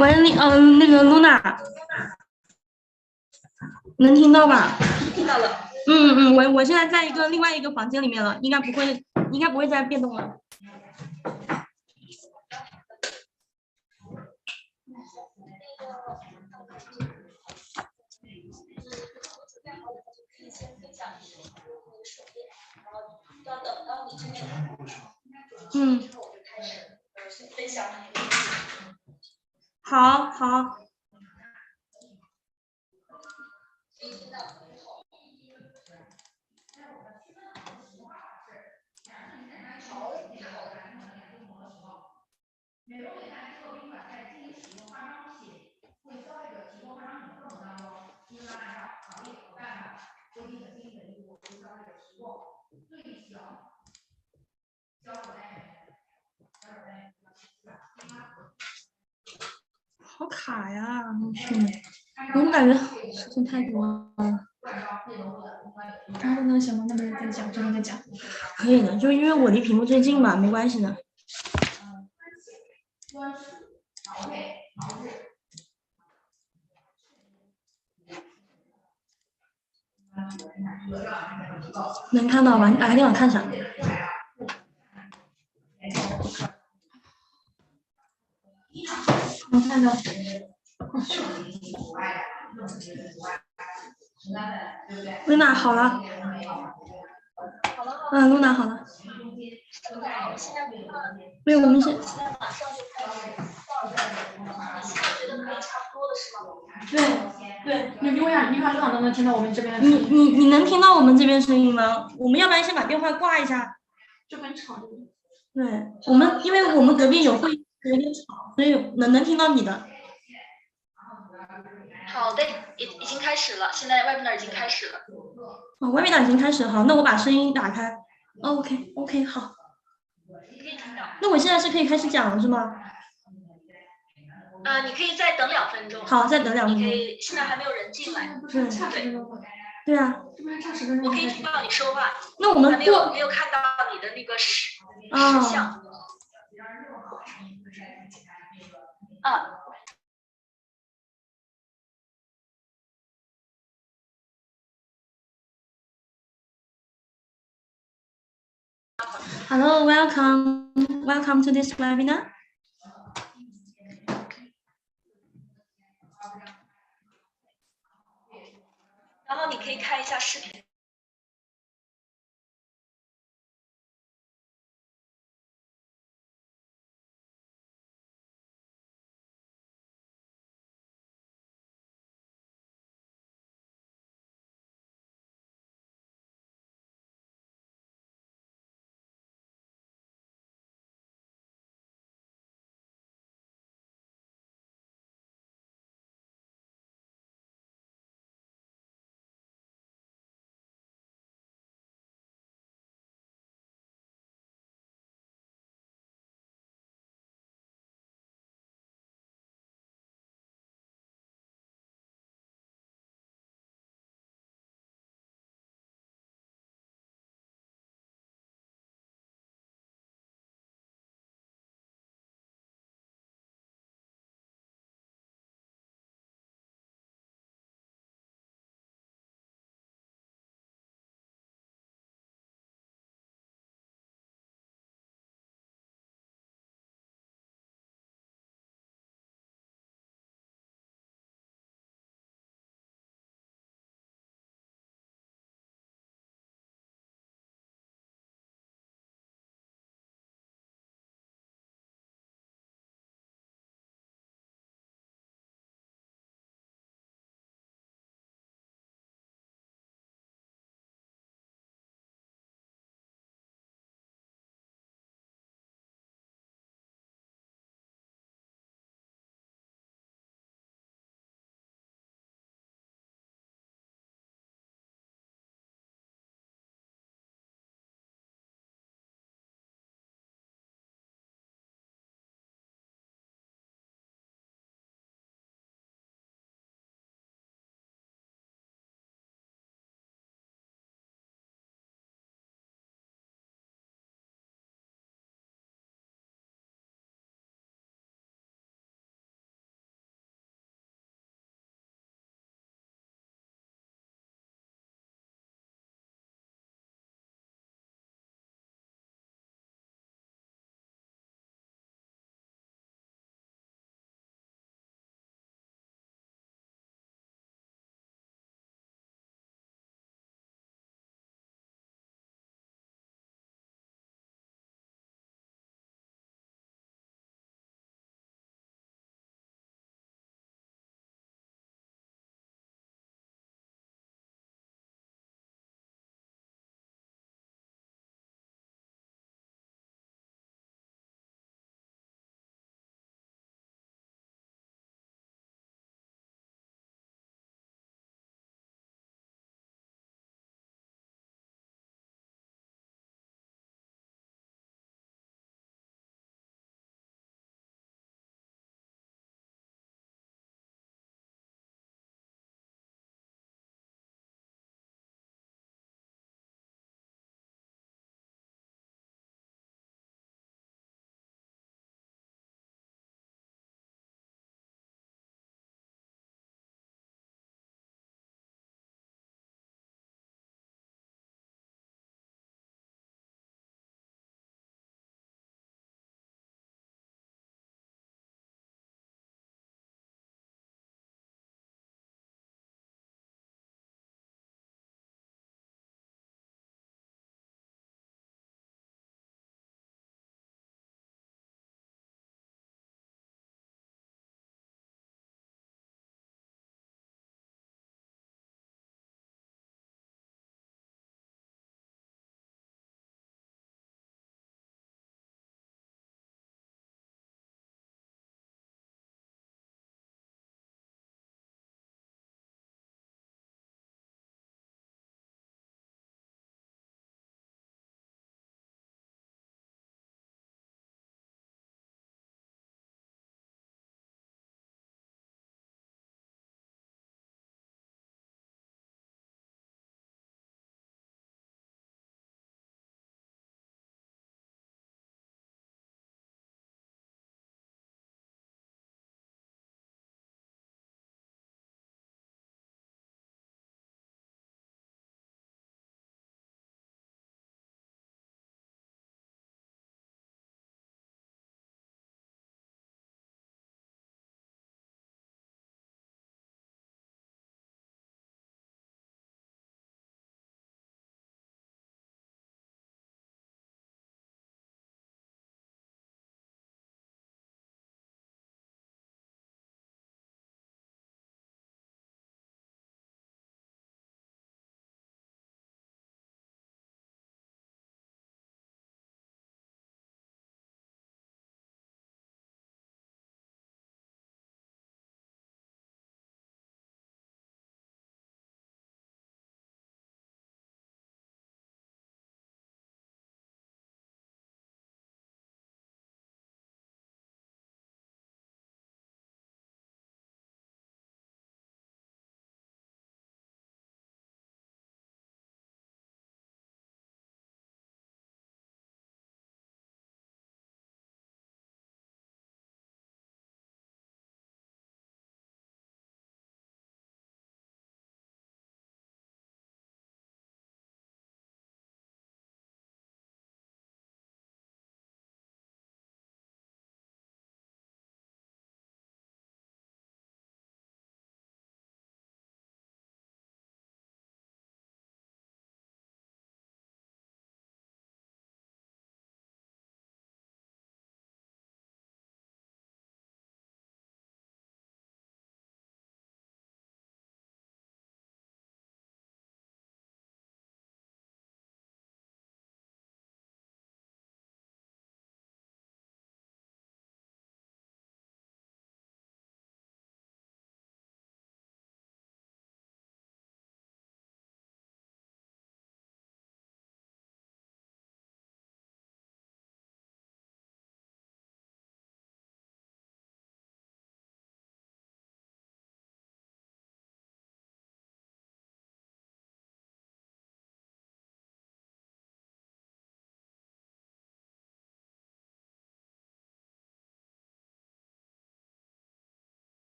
喂，那个露娜，能听到吧？听到了。我现在在另外一个房间里面了，应该不会再变动了。好。好卡呀！我去，我感觉事情太多了。然后呢，小王那边在讲，这边在讲，可以的，就因为我离屏幕最近嘛，没关系的。能看到吧？你打开电脑看一下。能看到。露娜好了。露娜好了。对，我们现在马上就开始到这儿了。现在觉得可以差不多了，是吗？对，你看正好能听到我们这边的声音。你能听到我们这边声音吗？我们要不然先把电话挂一下。就很吵。对，因为我们隔壁有会议，有点吵，所以能听到你的。好的，已经开始了，现在外面那儿已经开始了。外面那已经开始了，好，那我把声音打开。OK， 好。那我现在是可以开始讲了，是吗？你可以再等2分钟。好，再等2分钟。你可以，现在还没有人进来。对啊。我可以听到你说话。那我们没有看到你的那个视像。Hello, welcome to this webinar. 然后你可以看一下视频。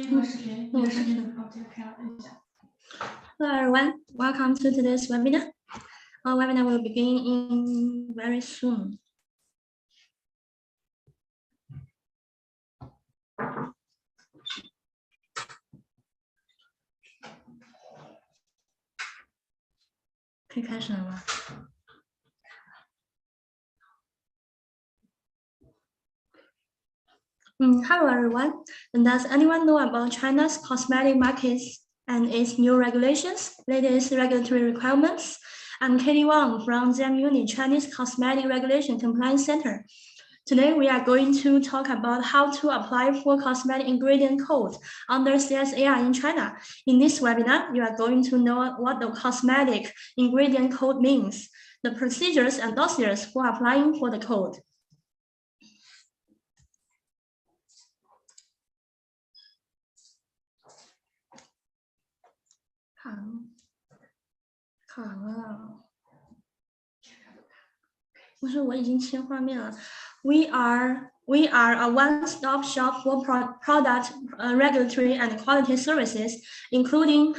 Hello everyone, welcome to today's webinar. Our webinar will begin in very soon. Hello everyone, and does anyone know about China's cosmetic markets and its new regulations, latest regulatory requirements? I'm Katie Wang from ZMUni, Chinese Cosmetic Regulation Compliance Center. Today, we are going to talk about how to apply for Cosmetic Ingredient Code under CSAR in China. In this webinar, you are going to know what the Cosmetic Ingredient Code means, the procedures and dossiers for applying for the code. We are a one-stop shop for product regulatory and quality services, including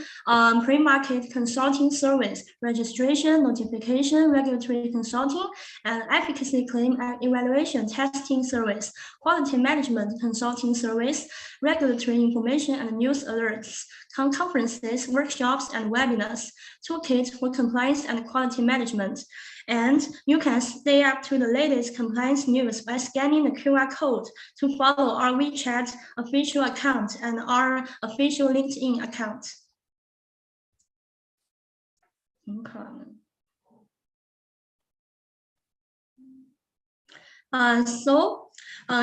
pre-market consulting service, registration, notification, regulatory consulting, and efficacy claim and evaluation testing service, quality management consulting service, regulatory information and news alerts, conferences, workshops, and webinars, toolkit for compliance and quality management. And you can stay up to the latest compliance news by scanning the QR code to follow our WeChat official account and our official LinkedIn account.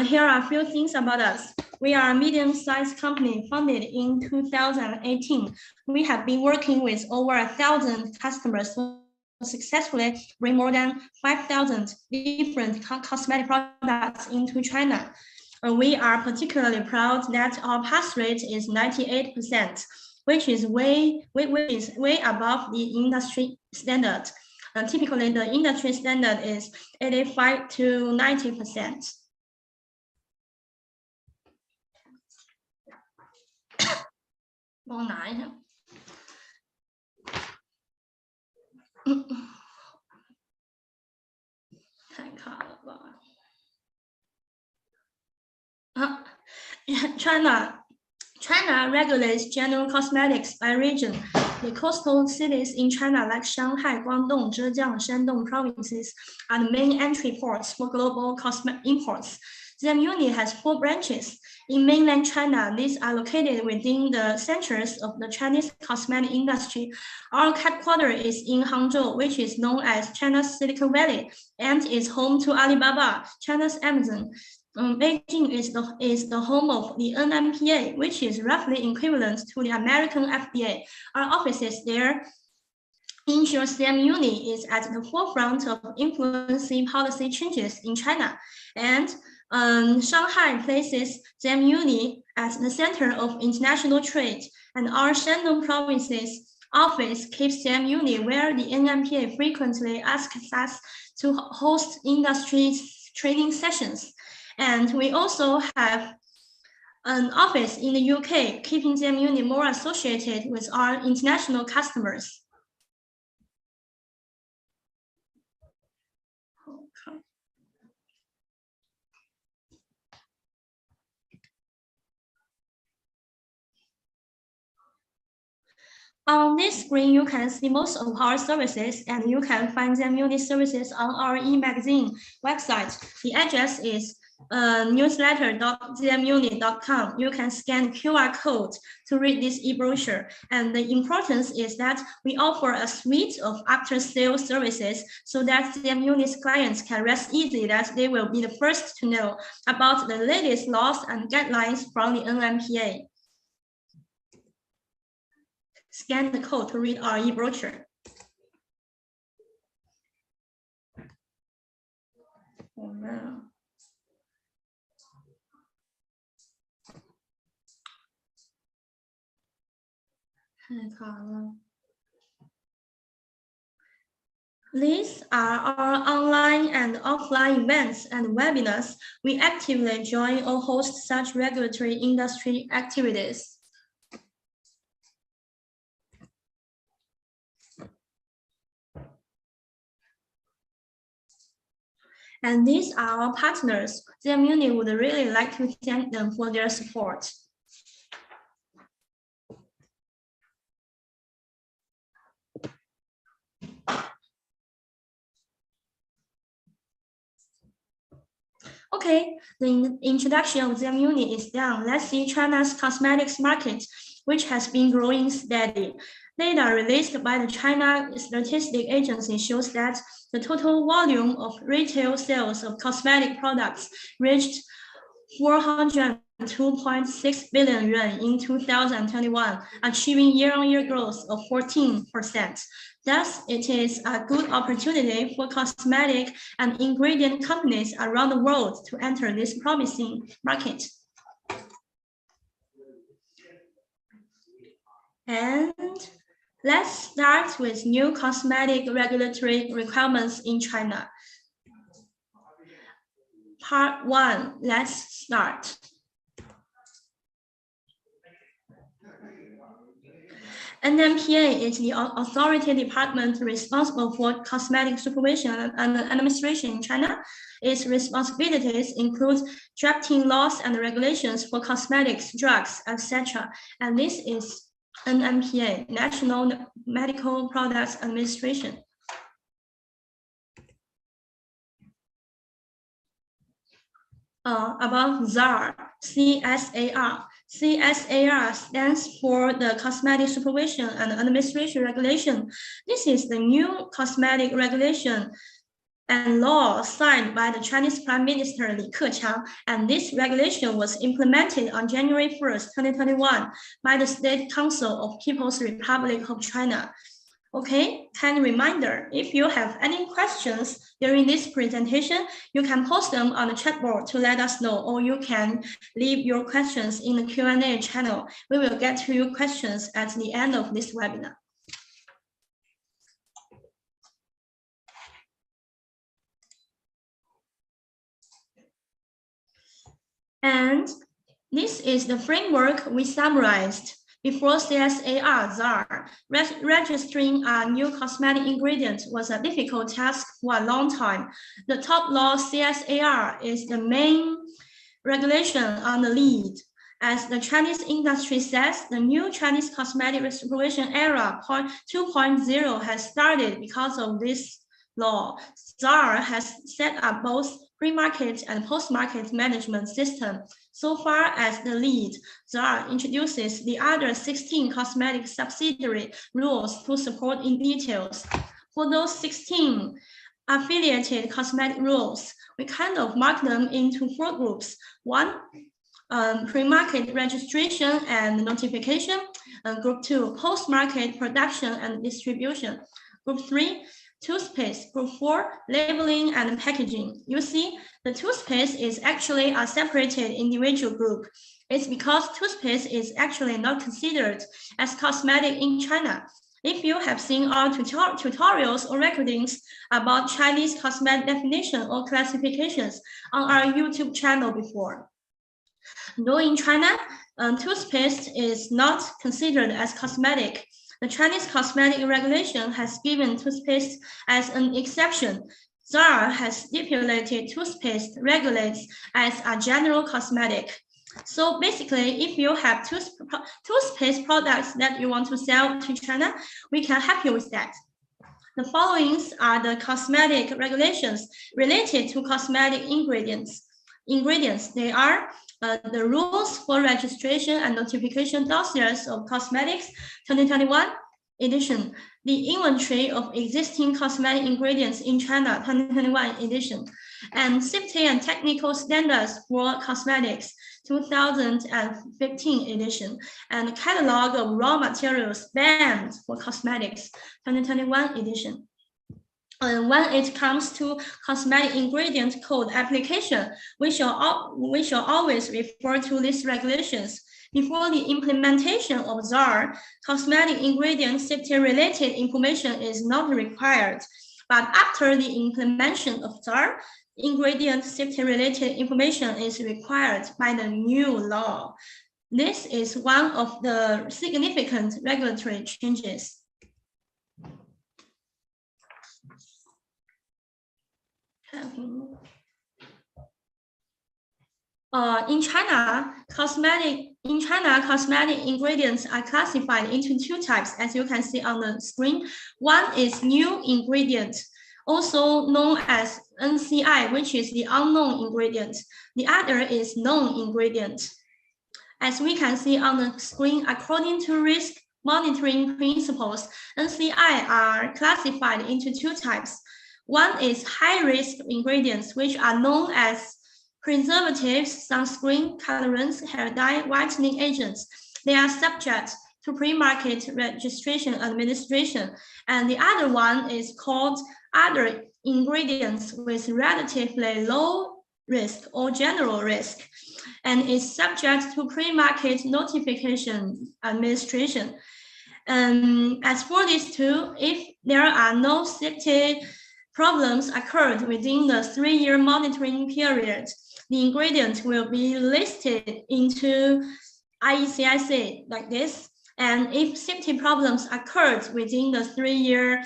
Here are a few things about us. We are a medium-sized company founded in 2018. We have been working with over 1,000 customers to successfully bring more than 5,000 different cosmetic products into China. We are particularly proud that our pass rate is 98%, which is way above the industry standard. Typically, the industry standard is 85 to 90%. China regulates general cosmetics by region. The coastal cities in China like Shanghai, Guangdong, Zhejiang, Shandong provinces are the main entry ports for global cosmetic imports. ZMUni has 4 branches. In mainland China, these are located within the centers of the Chinese cosmetic industry. Our headquarters is in Hangzhou, which is known as China's Silicon Valley, and is home to Alibaba, China's Amazon. Beijing is the home of the NMPA, which is roughly equivalent to the American FDA. Our offices there ensure ZMUni is at the forefront of influencing policy changes in China. And Shanghai places ZMUni at the center of international trade, and our Shandong province's office keeps ZMUni where the NMPA frequently asks us to host industry training sessions. And we also have an office in the UK, keeping ZMUni more associated with our international customers. Okay. On this screen, you can see most of our services, and you can find ZMUni services on our e-magazine website. The address is newsletter.zmuni.com. You can scan QR code to read this e-brochure. And the importance is that we offer a suite of after-sales services so that ZMUni's clients can rest easy that they will be the first to know about the latest laws and guidelines from the NMPA. Scan the code to read our e-brochure. Oh, no. These are our online and offline events and webinars. We actively join or host such regulatory industry activities. And these are our partners. ZMUni would really like to thank them for their support. Okay, the introduction of ZMUni is done. Let's see China's cosmetics market, which has been growing steady. Data released by the China Statistics Agency shows that the total volume of retail sales of cosmetic products reached 402.6 billion yuan in 2021, achieving year-on-year growth of 14%. Thus, it is a good opportunity for cosmetic and ingredient companies around the world to enter this promising market. And let's start with new cosmetic regulatory requirements in China. Part 1, let's start. NMPA is the authority department responsible for cosmetic supervision and administration in China. Its responsibilities include drafting laws and regulations for cosmetics, drugs, etc. And this is NMPA, National Medical Products Administration. About ZAR, CSAR. CSAR stands for the Cosmetic Supervision and Administration Regulation. This is the new cosmetic regulation and law signed by the Chinese Prime Minister Li Keqiang, and this regulation was implemented on January 1st, 2021 by the State Council of People's Republic of China. Okay, kind reminder, if you have any questions during this presentation, you can post them on the chat board to let us know, or you can leave your questions in the Q&A channel. We will get to your questions at the end of this webinar. And this is the framework we summarized. Before CSAR, ZAR, registering a new cosmetic ingredient was a difficult task for a long time. The top law CSAR is the main regulation on the lead. As the Chinese industry says, the new Chinese cosmetic supervision era 2.0 has started because of this law. ZAR has set up both pre-market and post-market management system. So far as the lead, ZAR introduces the other 16 cosmetic subsidiary rules to support in details. For those 16 affiliated cosmetic rules, we kind of mark them into 4 groups. 1, pre-market registration and notification. Group 2, post-market production and distribution. Group 3, toothpaste. Group 4, labeling and packaging. You see, the toothpaste is actually a separated individual group. It's because toothpaste is actually not considered as cosmetic in China. If you have seen our tutorials or recordings about Chinese cosmetic definition or classifications on our YouTube channel before. Though in China, toothpaste is not considered as cosmetic, the Chinese cosmetic regulation has given toothpaste as an exception. ZAR has stipulated toothpaste regulates as a general cosmetic. So basically, if you have toothpaste products that you want to sell to China, we can help you with that. The following are the cosmetic regulations related to cosmetic ingredients. They are the rules for registration and notification dossiers of cosmetics 2021 edition, the inventory of existing cosmetic ingredients in China 2021 edition, and safety and technical standards for cosmetics 2015 edition, and catalog of raw materials banned for cosmetics 2021 edition. When it comes to Cosmetic Ingredient Code application, we shall always refer to these regulations. Before the implementation of ZAR, cosmetic ingredient safety-related information is not required. But after the implementation of ZAR, ingredient safety-related information is required by the new law. This is one of the significant regulatory changes. In China, cosmetic ingredients are classified into two types, as you can see on the screen. One is new ingredient, also known as NCI, which is the unknown ingredient. The other is known ingredient. As we can see on the screen, according to risk monitoring principles, NCI are classified into two types. One is high-risk ingredients, which are known as preservatives, sunscreen, colorants, hair dye, whitening agents. They are subject to pre-market registration administration. And the other one is called other ingredients with relatively low risk or general risk, and is subject to pre-market notification administration. As for these two, if there are no safety problems occurred within the 3-year monitoring period, the ingredient will be listed into IECSA like this. And if safety problems occurred within the 3-year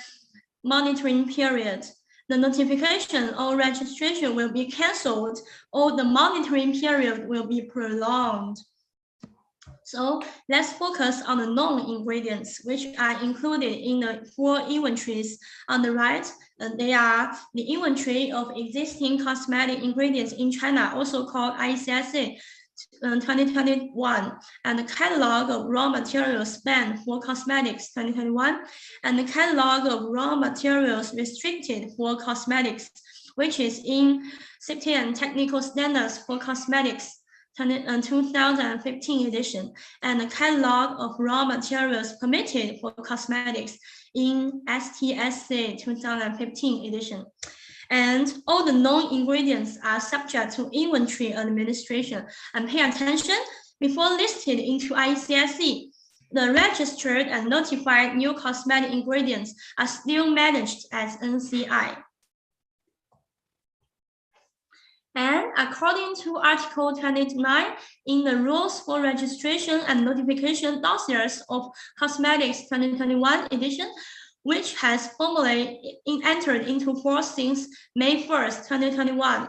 monitoring period, the notification or registration will be canceled, or the monitoring period will be prolonged. So let's focus on the known ingredients, which are included in the 4 inventories on the right. They are the inventory of existing cosmetic ingredients in China, also called ICSA 2021, and the catalog of raw materials banned for cosmetics 2021, and the catalog of raw materials restricted for cosmetics, which is in Safety and Technical Standards for Cosmetics 2015 edition, and the catalog of raw materials permitted for cosmetics in STSA 2015 edition. And all the known ingredients are subject to inventory administration. And pay attention, before listed into ICSE, the registered and notified new cosmetic ingredients are still managed as NCI. And according to Article 29 in the Rules for Registration and Notification Dossiers of Cosmetics 2021 edition, which has formally entered into force since May 1st, 2021.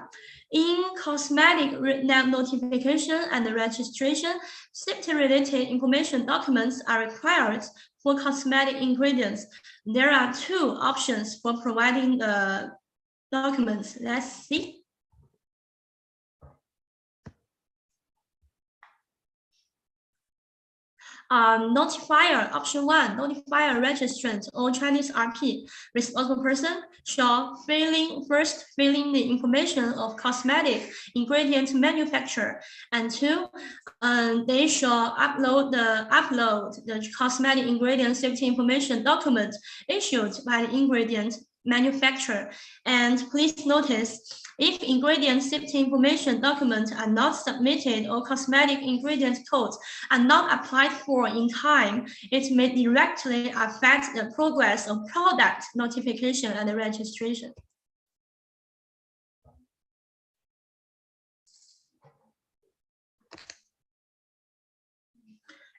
In cosmetic notification and registration, safety-related information documents are required for cosmetic ingredients. There are 2 options for providing the documents. Let's see. Notifier, option 1, notifier registrant or Chinese RP, responsible person shall first fill in the information of cosmetic ingredient manufacturer, and 2, they shall upload the cosmetic ingredient safety information document issued by the ingredient manufacturer. And please notice, if ingredient safety information documents are not submitted or cosmetic ingredient codes are not applied for in time, it may directly affect the progress of product notification and registration.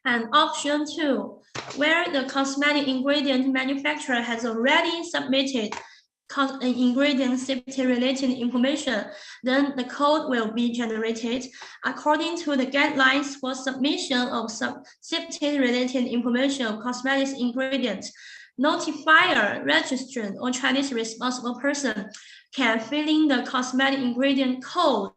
And option 2, where the cosmetic ingredient manufacturer has already submitted ingredient safety related information, then the code will be generated according to the guidelines for submission of safety related information of cosmetics ingredients. Notifier, registrant, or Chinese responsible person can fill in the cosmetic ingredient code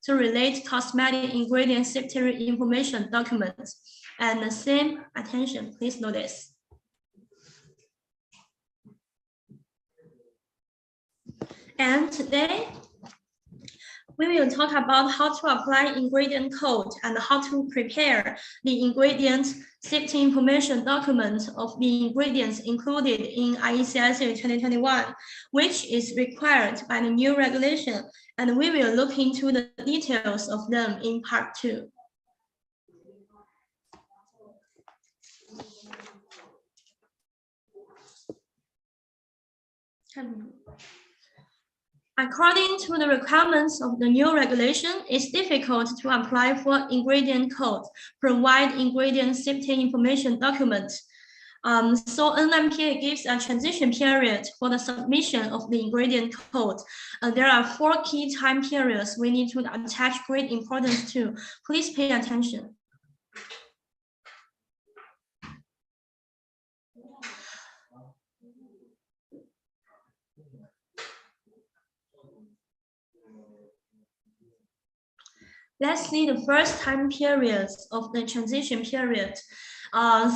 to relate cosmetic ingredient safety information documents. And the same attention, please notice. And today, we will talk about how to apply ingredient code and how to prepare the ingredient safety information document of the ingredients included in IECSA 2021, which is required by the new regulation. And we will look into the details of them in part 2. According to the requirements of the new regulation, it's difficult to apply for ingredient code, provide ingredient safety information document. So NMPA gives a transition period for the submission of the ingredient code. There are 4 key time periods we need to attach great importance to. Please pay attention. Let's see the first time periods of the transition period.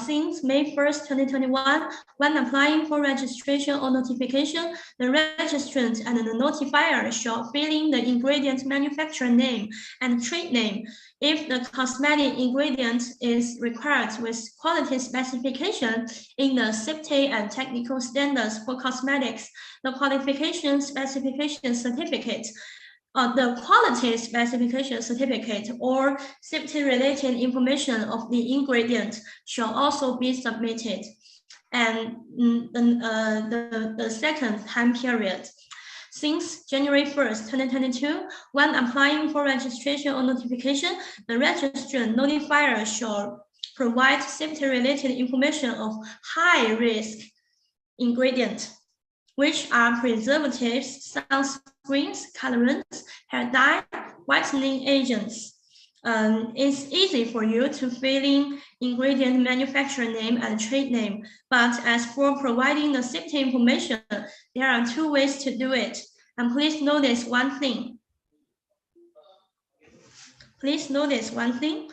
Since May 1st, 2021, when applying for registration or notification, the registrant and the notifier shall fill in the ingredient manufacturer name and trade name. If the cosmetic ingredient is required with quality specification in the safety and technical standards for cosmetics, the qualification specification certificate, the quality specification certificate or safety-related information of the ingredient shall also be submitted. And the second time period, since January 1st, 2022, when applying for registration or notification, the registrant notifier shall provide safety-related information of high-risk ingredients, which are preservatives, sunscreens, colorants, hair dye, whitening agents. It's easy for you to fill in ingredient manufacturer name and trade name, but as for providing the safety information, there are 2 ways to do it. And please notice one thing. Please notice one thing.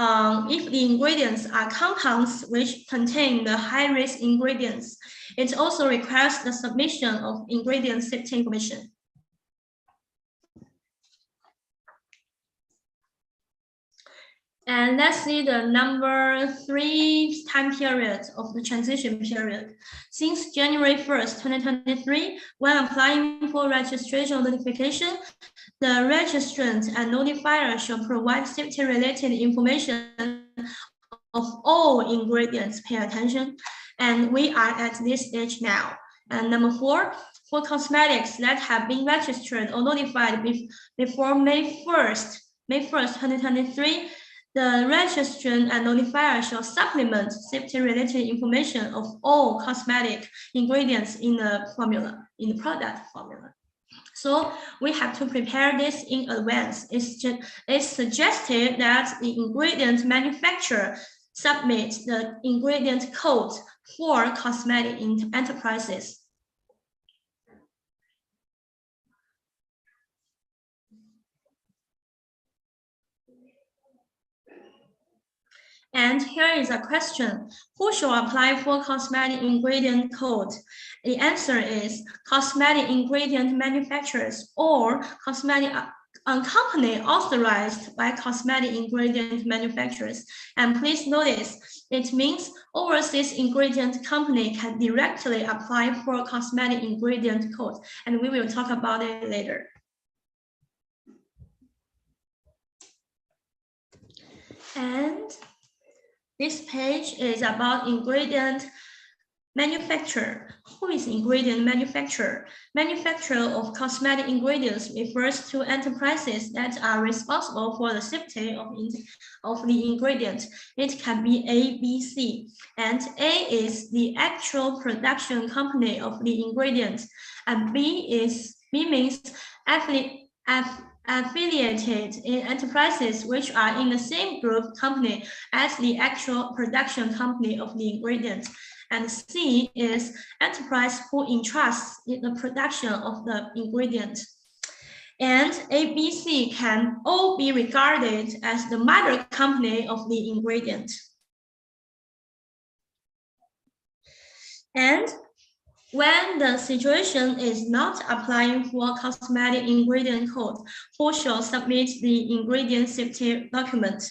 If the ingredients are compounds which contain the high-risk ingredients, it also requires the submission of ingredient safety information. And let's see the number 3 time period of the transition period. Since January 1st, 2023, when applying for registration notification, the registrant and notifier shall provide safety-related information of all ingredients. Pay attention. And we are at this stage now. And number 4, for cosmetics that have been registered or notified before May 1st, 2023, the registrant and notifier shall supplement safety-related information of all cosmetic ingredients in the formula, in the product formula. So we have to prepare this in advance. It's suggested that the ingredient manufacturer submit the ingredient code for cosmetic enterprises. And here is a question: who shall apply for cosmetic ingredient code? The answer is cosmetic ingredient manufacturers or cosmetic company authorized by cosmetic ingredient manufacturers. And please notice, it means overseas ingredient company can directly apply for cosmetic ingredient code. And we will talk about it later. And this page is about ingredient manufacturer. Who is ingredient manufacturer? Manufacturer of cosmetic ingredients refers to enterprises that are responsible for the safety of the ingredient. It can be A, B, C. And A is the actual production company of the ingredient. And B means affiliated in enterprises which are in the same group company as the actual production company of the ingredient. And C is enterprise who entrusts in the production of the ingredient. And A, B, C can all be regarded as the mother company of the ingredient. And when the situation is not applying for cosmetic ingredient code, who shall submit the ingredient safety document?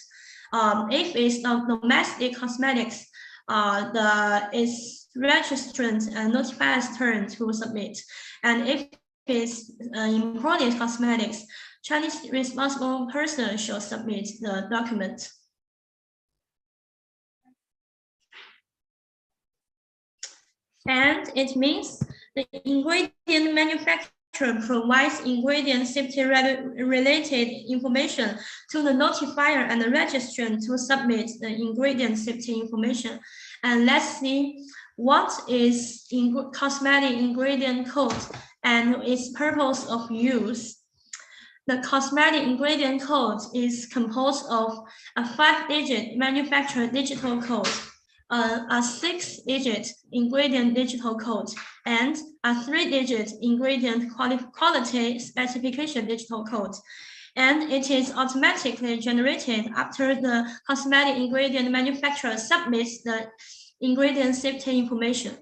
If it's domestic cosmetics, it's registrant and notifier's turn to submit. And if it's imported cosmetics, Chinese responsible person shall submit the document. And it means The ingredient manufacturer provides ingredient safety related information to the notifier and the registrant to submit the ingredient safety information. And let's see what is Cosmetic Ingredient Code and its purpose of use. The Cosmetic Ingredient Code is composed of a 5-digit manufacturer digital code, a 6-digit ingredient digital code, and a 3-digit ingredient quality specification digital code. And it is automatically generated after the cosmetic ingredient manufacturer submits the ingredient safety information.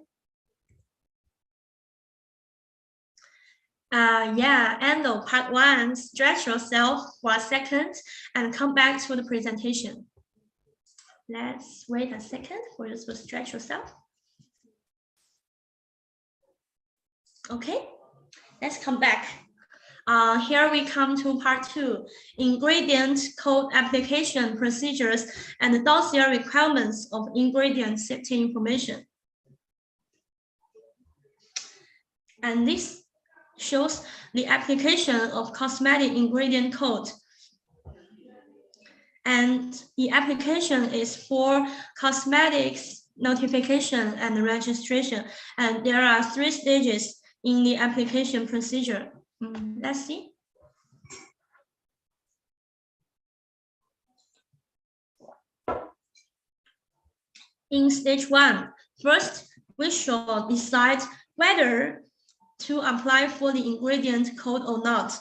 End of part 1. Stretch yourself for a second and come back to the presentation. Let's wait a second for you to stretch yourself. Okay, let's come back. Here we come to part 2, ingredient code application procedures and the dossier requirements of ingredient safety information. And this shows the application of Cosmetic Ingredient Code. And the application is for cosmetics notification and registration. And there are 3 stages in the application procedure. Let's see. In stage 1, first, we should decide whether to apply for the ingredient code or not.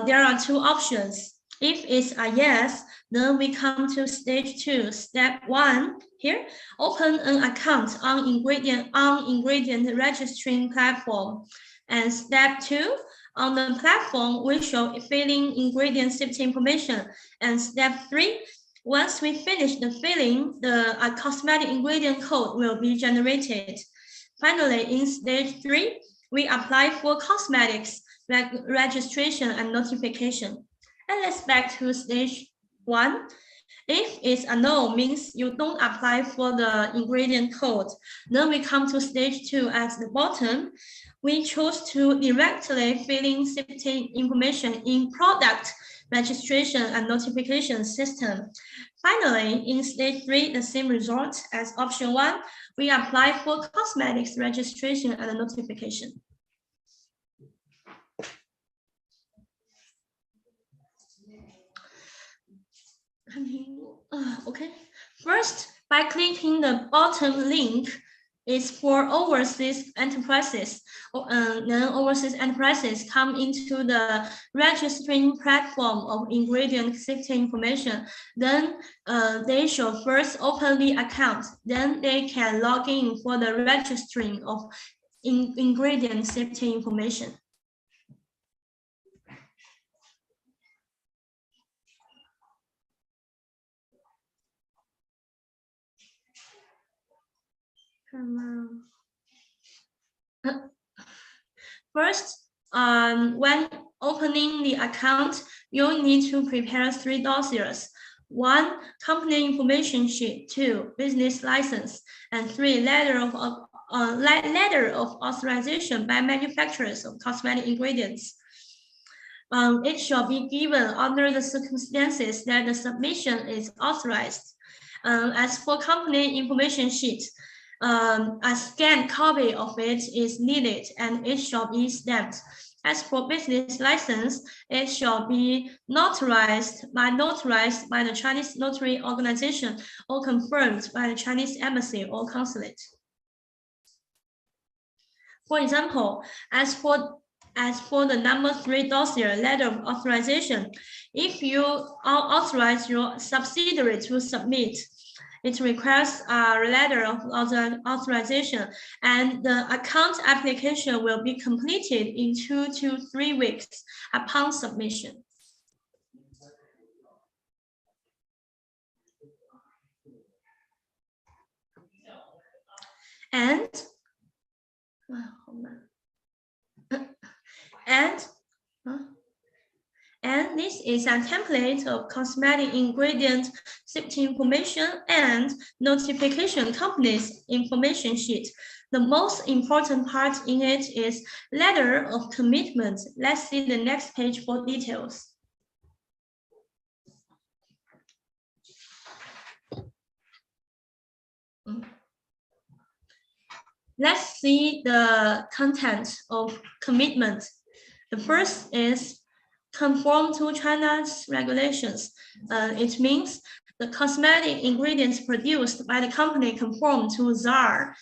There are 2 options. If it's a yes, then we come to stage 2. Step 1 here, open an account on ingredient registering platform. And step 2, on the platform, we show filling ingredient safety information. And step 3, once we finish the filling, the cosmetic ingredient code will be generated. Finally, in stage 3, we apply for cosmetics registration and notification. And let's back to stage 1. If it's a no, means you don't apply for the ingredient code. Then we come to stage 2 at the bottom. We choose to directly filling safety information in product registration and notification system. Finally, in stage 3, the same result as option 1, we apply for cosmetics registration and notification. Okay. First, by clicking the bottom link, is for overseas enterprises. Then overseas enterprises come into the registering platform of ingredient safety information. Then they should first open the account. Then they can log in for the registering of ingredient safety information. First, when opening the account, you need to prepare 3 dossiers. 1, company information sheet. 2, business license. And 3, letter of authorization by manufacturers of cosmetic ingredients. It shall be given under the circumstances that the submission is authorized. As for company information sheet, a scanned copy of it is needed and it shall be stamped. As for business license, it shall be notarized by the Chinese notary organization or confirmed by the Chinese embassy or consulate. For example, as for the number 3 dossier, letter of authorization, if you authorize your subsidiary to submit, it requires a letter of authorization, and the account application will be completed in 2 to 3 weeks upon submission. And this is a template of cosmetic ingredient safety information, and notification company's information sheet. The most important part in it is letter of commitment. Let's see the next page for details. Let's see the content of commitment. The first is conform to China's regulations. It means the cosmetic ingredients produced by the company conform to ZAR.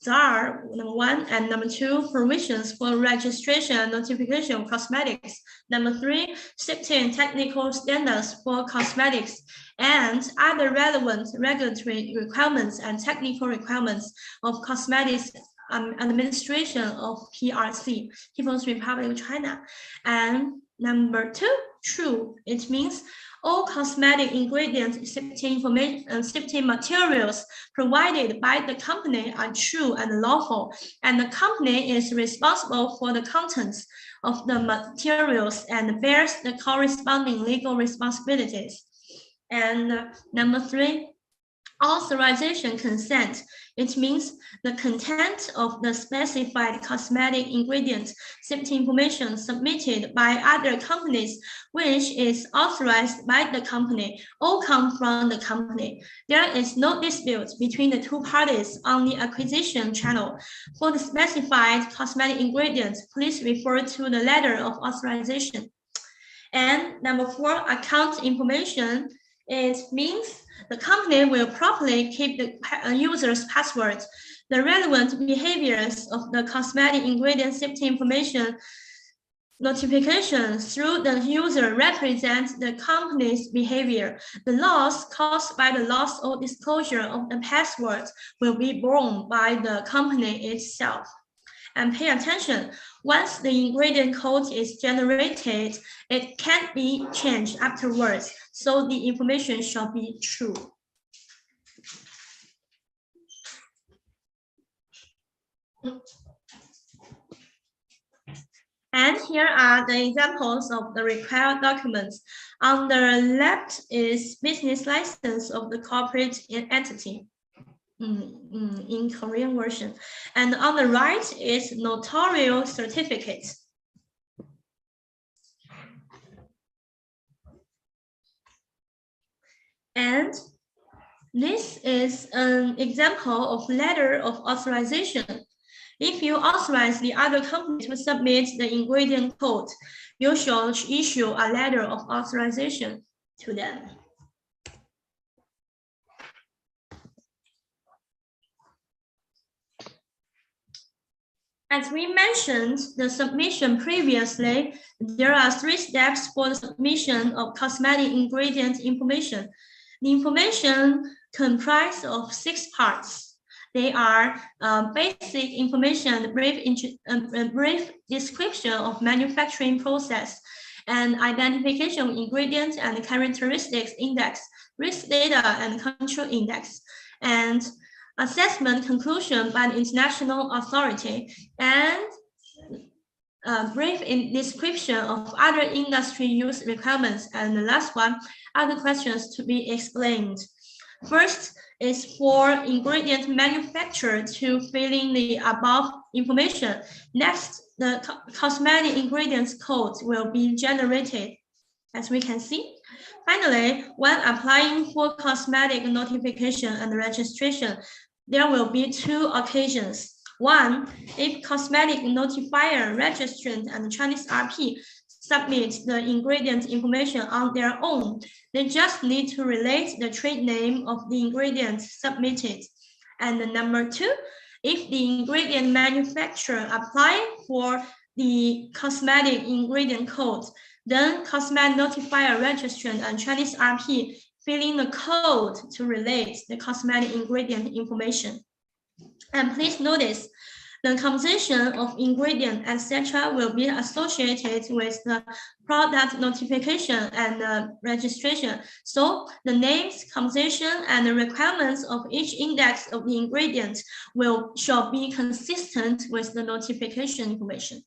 ZAR, number 1, and number 2, provisions for registration and notification of cosmetics. Number 3, safety and technical standards for cosmetics, and other relevant regulatory requirements and technical requirements of cosmetics administration of PRC, People's Republic of China. And number 2, true. It means all cosmetic ingredients safety information safety materials provided by the company are true and lawful, and the company is responsible for the contents of the materials and bears the corresponding legal responsibilities. And number 3, authorization consent. It means the content of the specified cosmetic ingredient safety information submitted by other companies, which is authorized by the company, all come from the company. There is no dispute between the two parties on the acquisition channel. For the specified cosmetic ingredients, please refer to the letter of authorization. And number 4, account information. It means the company will properly keep the user's password. The relevant behaviors of the cosmetic ingredient safety information notification through the user represent the company's behavior. The loss caused by the loss or disclosure of the password will be borne by the company itself. And pay attention, once the ingredient code is generated, it can't be changed afterwards, so the information shall be true. And here are the examples of the required documents. On the left is business license of the corporate entity. In Korean version, and on the right is notarial certificate. And this is an example of letter of authorization. If you authorize the other company to submit the ingredient code, you shall issue a letter of authorization to them. As we mentioned the submission previously, there are 3 steps for the submission of cosmetic ingredient information. The information comprises of 6 parts. They are basic information, brief description of manufacturing process, and identification of ingredients and characteristics index, risk data and control index, and assessment conclusion by the international authority, and a brief description of other industry use requirements, and the last one, other questions to be explained. First is for ingredient manufacturer to fill in the above information. Next, the cosmetic ingredients code will be generated, as we can see. Finally, when applying for cosmetic notification and registration, there will be 2 occasions. 1, if cosmetic notifier, registrant, and Chinese RP submit the ingredient information on their own, they just need to relate the trade name of the ingredient submitted. And number 2, if the ingredient manufacturer apply for the cosmetic ingredient code, then cosmetic notifier, registrant, and Chinese RP fill in the code to relate the cosmetic ingredient information. And please notice, the composition of ingredient, etc., will be associated with the product notification and registration. So the names, composition, and the requirements of each index of the ingredient shall be consistent with the notification information.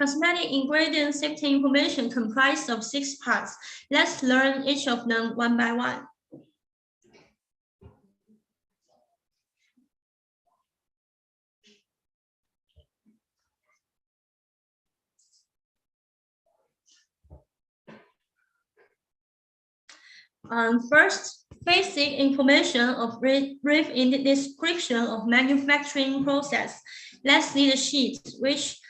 Cosmetic ingredient safety information comprised of 6 parts. Let's learn each of them one by one. First, basic information of brief description of manufacturing process. Let's see the sheet, which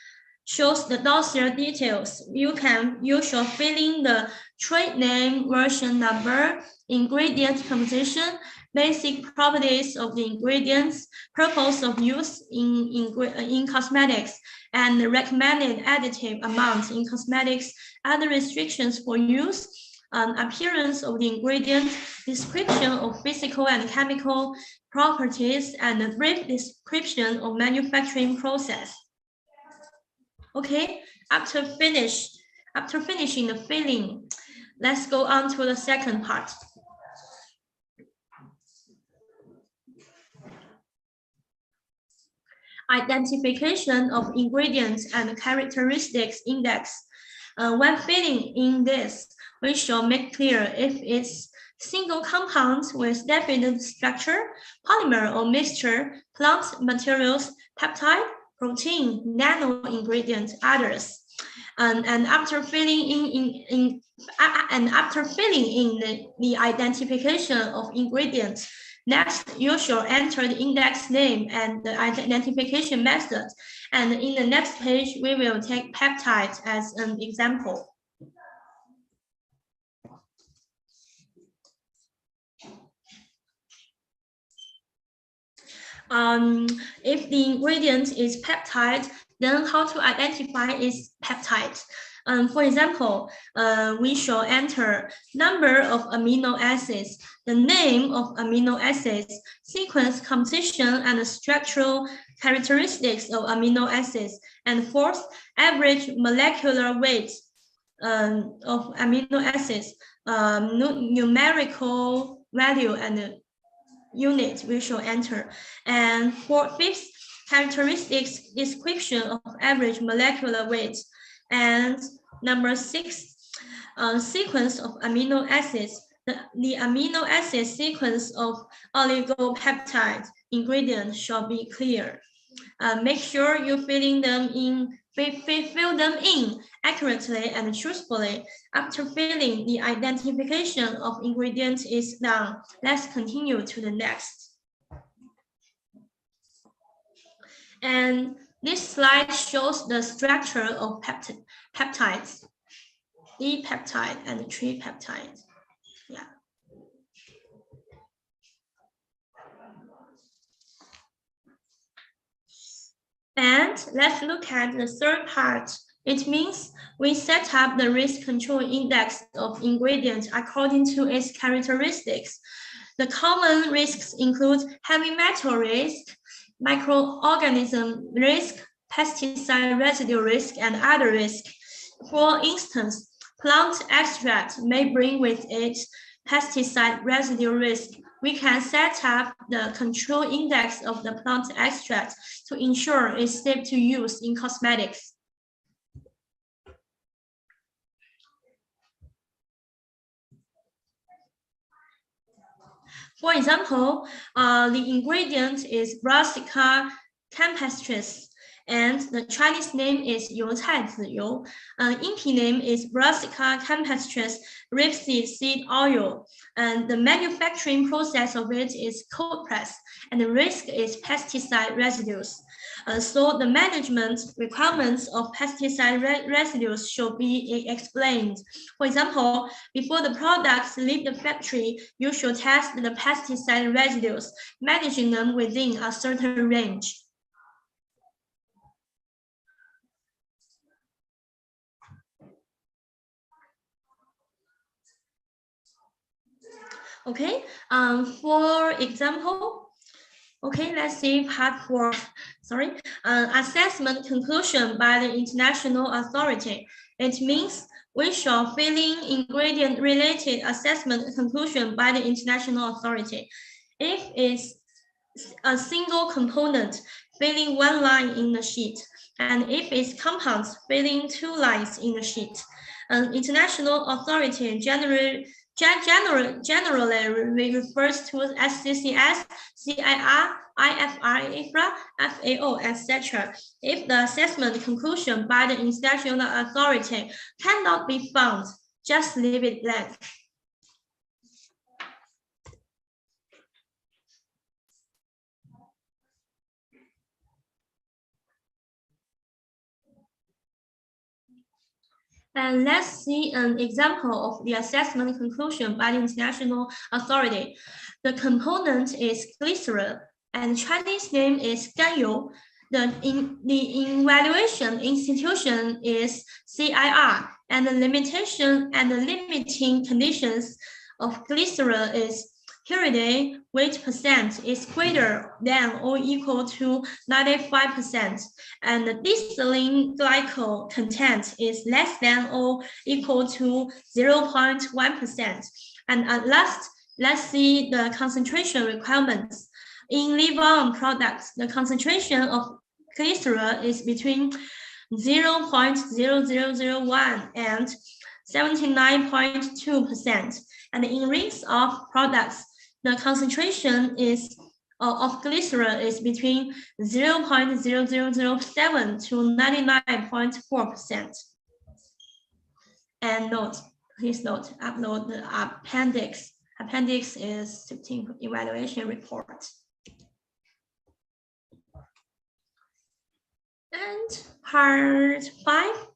shows the dossier details. You can use your filling the trade name, version number, ingredient composition, basic properties of the ingredients, purpose of use in cosmetics, and the recommended additive amount in cosmetics, other restrictions for use, appearance of the ingredient, description of physical and chemical properties, and a brief description of manufacturing process. Okay, after finishing the filling, let's go on to the second part. Identification of ingredients and characteristics index. When filling in this, we shall make clear if it's single compound with definite structure, polymer or mixture, plant materials, peptide, protein, nano ingredient, others. And after filling in the identification of ingredients, next you shall enter the index name and the identification method. And in the next page, we will take peptide as an example. If the ingredient is peptide, then how to identify its peptide? For example, we shall enter number of amino acids, the name of amino acids, sequence composition and structural characteristics of amino acids, and fourth, average molecular weight of amino acids, numerical value and unit we shall enter. And for fifth, characteristics description of average molecular weight. And number 6, sequence of amino acids. The amino acid sequence of oligopeptide ingredient shall be clear. Make sure you fill them in accurately and truthfully. After filling, the identification of ingredients is done. Let's continue to the next. And this slide shows the structure of peptides, dipeptide and tripeptide. Yeah. And let's look at the third part. It means we set up the risk control index of ingredients according to its characteristics. The common risks include heavy metal risk, microorganism risk, pesticide residue risk, and other risks. For instance, plant extract may bring with it pesticide residue risk. We can set up the control index of the plant extract to ensure it's safe to use in cosmetics. For example, the ingredient is Brassica campestris, and the Chinese name is 油菜籽油. Inky name is Brassica campestris rapeseed seed oil, and the manufacturing process of it is cold press, and the risk is pesticide residues. So the management requirements of pesticide residues should be explained. For example, before the products leave the factory, you should test the pesticide residues, managing them within a certain range. Okay, for example, okay, let's see part 4. Sorry, assessment conclusion by the international authority. It means we shall fill in ingredient related assessment conclusion by the international authority. If it's a single component, filling one line in the sheet. and if its compounds filling 2 lines in the sheet. An international authority generally refers to SCCS, CIR, IFR, FAO, etc. If the assessment conclusion by the international authority cannot be found, just leave it blank. And let's see an example of the assessment conclusion by the international authority. The component is glycerol, and Chinese name is Ganyou. The evaluation institution is CIR, and the limitation and the limiting conditions of glycerol is purity weight percent is greater than or equal to 95%, and the diethylene glycol content is less than or equal to 0.1%. And at last, let's see the concentration requirements. In leave-on products, the concentration of glycerol is between 0.0001 and 79.2%. And in rings of products, the concentration of glycerol is between 0.0007 to 99.4%. And please note, upload the appendix. Appendix is 15 evaluation report. And part 5.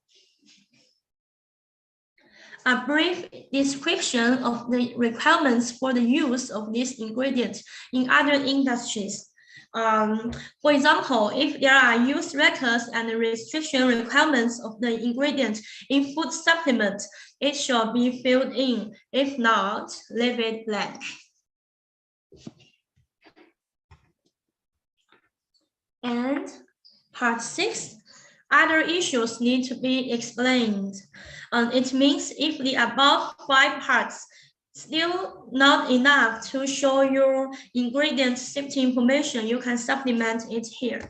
A brief description of the requirements for the use of this ingredient in other industries. For example, if there are use records and restriction requirements of the ingredient in food supplement, it shall be filled in. If not, leave it blank. And part 6. Other issues need to be explained. It means if the above 5 parts still not enough to show your ingredient safety information, you can supplement it here.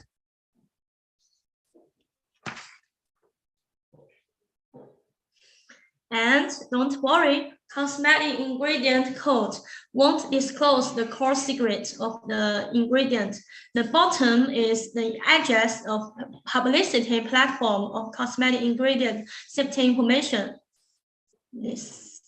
And don't worry, Cosmetic Ingredient Code won't disclose the core secret of the ingredient. The bottom is the address of publicity platform of cosmetic ingredient safety information. This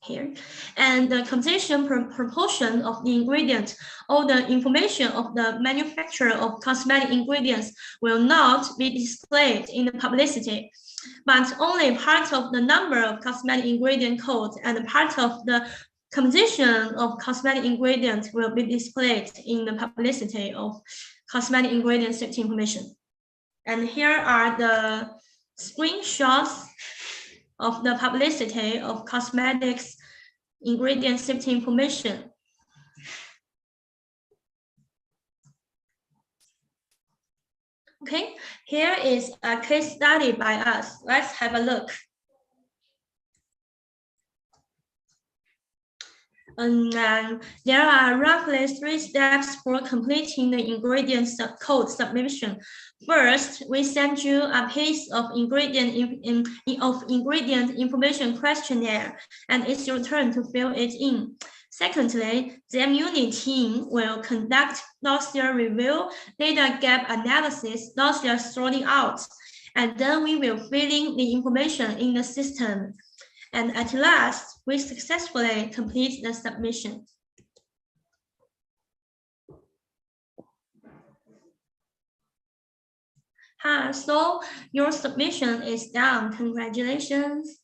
here. And the composition proportion of the ingredient or the information of the manufacturer of cosmetic ingredients will not be displayed in the publicity, but only part of the number of cosmetic ingredient codes and part of the composition of cosmetic ingredients will be displayed in the publicity of cosmetic ingredient safety information. And here are the screenshots of the publicity of cosmetics ingredient safety information. Okay, here is a case study by us. Let's have a look. There are roughly 3 steps for completing the ingredient code submission. First, we send you a piece of ingredient information questionnaire, and it's your turn to fill it in. Secondly, ZMUni team will conduct dossier review, data gap analysis, dossier sorting out, and then we will fill in the information in the system. And at last, we successfully complete the submission. So your submission is done. Congratulations.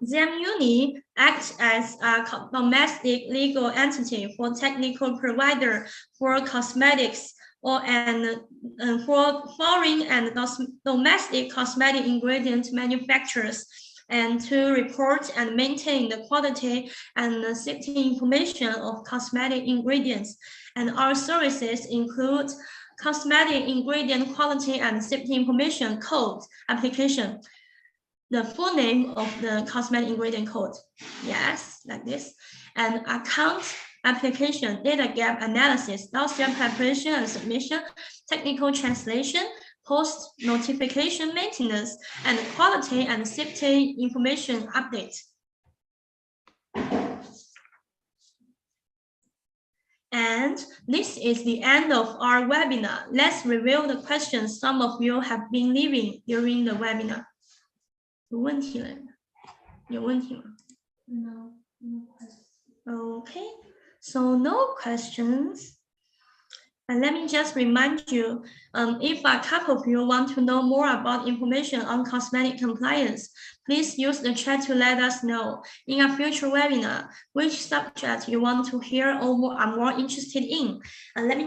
ZMUni acts as a domestic legal entity for technical provider for cosmetics and for foreign and domestic cosmetic ingredient manufacturers, and to report and maintain the quality and the safety information of cosmetic ingredients. And our services include Cosmetic Ingredient Quality and Safety Information Code application, the full name of the Cosmetic Ingredient Code, yes, like this, and account application, data gap analysis, dossier preparation and submission, technical translation, post-notification maintenance, and quality and safety information update. And this is the end of our webinar. Let's review the questions some of you have been leaving during the webinar. 有问题了？有问题吗？ No questions. Okay, so no questions. And let me just remind you, if a couple of you want to know more about information on cosmetic compliance, please use the chat to let us know in a future webinar which subject you want to hear or are more interested in. And let me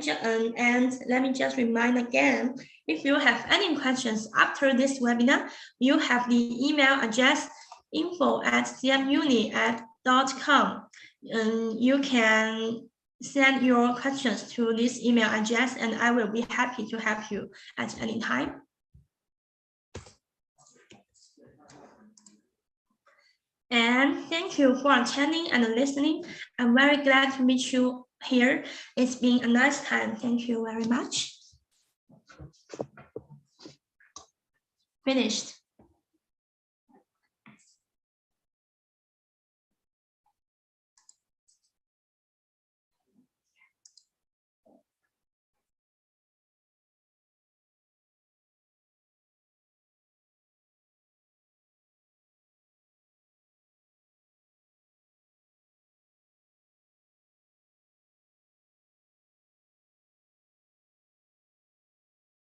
just remind again, if you have any questions after this webinar, you have the email address info@zmuni.com. You can send your questions to this email address and I will be happy to help you at any time. And thank you for attending and listening. I'm very glad to meet you here. It's been a nice time. Thank you very much. Finished.